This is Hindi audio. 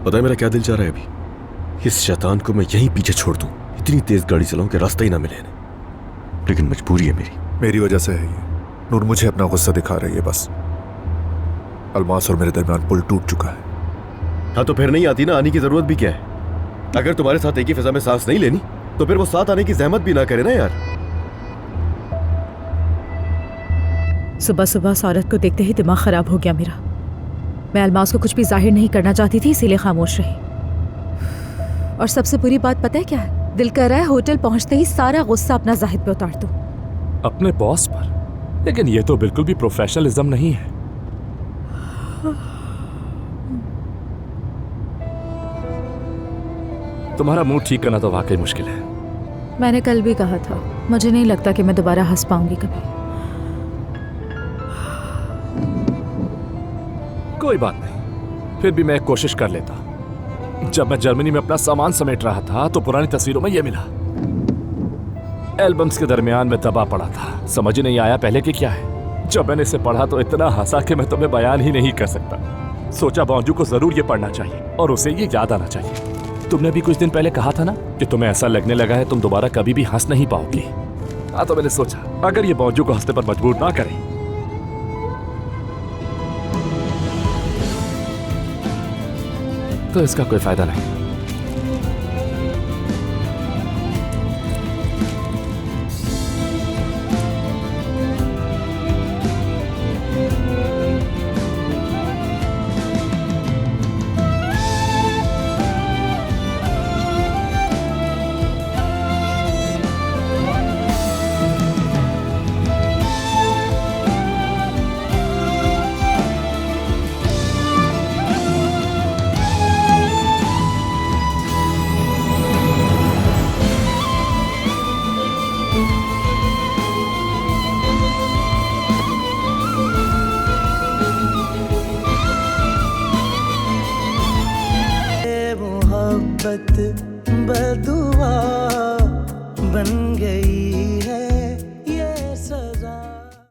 पता है मेरा क्या दिल चाह रहा है अभी? इस शैतान को मैं यहीं पीछे छोड़ दूं, इतनी तेज गाड़ी चलाऊं कि रास्ता ही ना मिले इन्हें। लेकिन मजबूरी है मेरी वजह से है ये। नूर मुझे अपना गुस्सा दिखा रही है बस। अलमास और मेरे दरमियान पुल टूट चुका है। हाँ तो फिर नहीं आती ना, आने की जरूरत भी क्या है? अगर तुम्हारे साथ एक ही फिजा में सांस नहीं लेनी तो फिर वो साथ आने की जहमत भी ना करे ना यार। सुबह सुबह उस औरत को देखते ही दिमाग खराब हो गया मेरा। मैं अलमास को कुछ भी जाहिर नहीं करना चाहती थी, इसीलिए खामोश रही। और सबसे बुरी बात पता है क्या है? दिल कर रहा है होटल पहुंचते ही सारा गुस्सा अपना जाहिद पे उतार दूं। अपने बॉस पर? लेकिन ये तो बिल्कुल भी प्रोफेशनलिज्म नहीं है। तुम्हारा मूड ठीक करना तो वाकई मुश्किल है। मैंने कल भी कहा था, मुझे नहीं लगता कि मैं दोबारा हंस पाऊंगी कभी। कोई बात नहीं, फिर भी मैं एक कोशिश कर लेता। जब मैं जर्मनी में अपना सामान समेट रहा था तो पुरानी तस्वीरों में ये मिला। एल्बम्स के दरमियान में दबा पड़ा था, समझ ही नहीं आया पहले कि क्या है। जब मैंने इसे पढ़ा तो इतना हंसा कि मैं तुम्हें बयान ही नहीं कर सकता। सोचा बॉन्जू को जरूर ये पढ़ना चाहिए और उसे ये याद आना चाहिए। तुमने भी कुछ दिन पहले कहा था ना कि तुम्हें ऐसा लगने लगा है तुम दोबारा कभी भी हंस नहीं पाओगी। हाँ तो मैंने सोचा अगर ये बॉन्जू को हंसने पर मजबूर ना करे तो इसका कोई फायदा नहीं। बदुआ बन गई है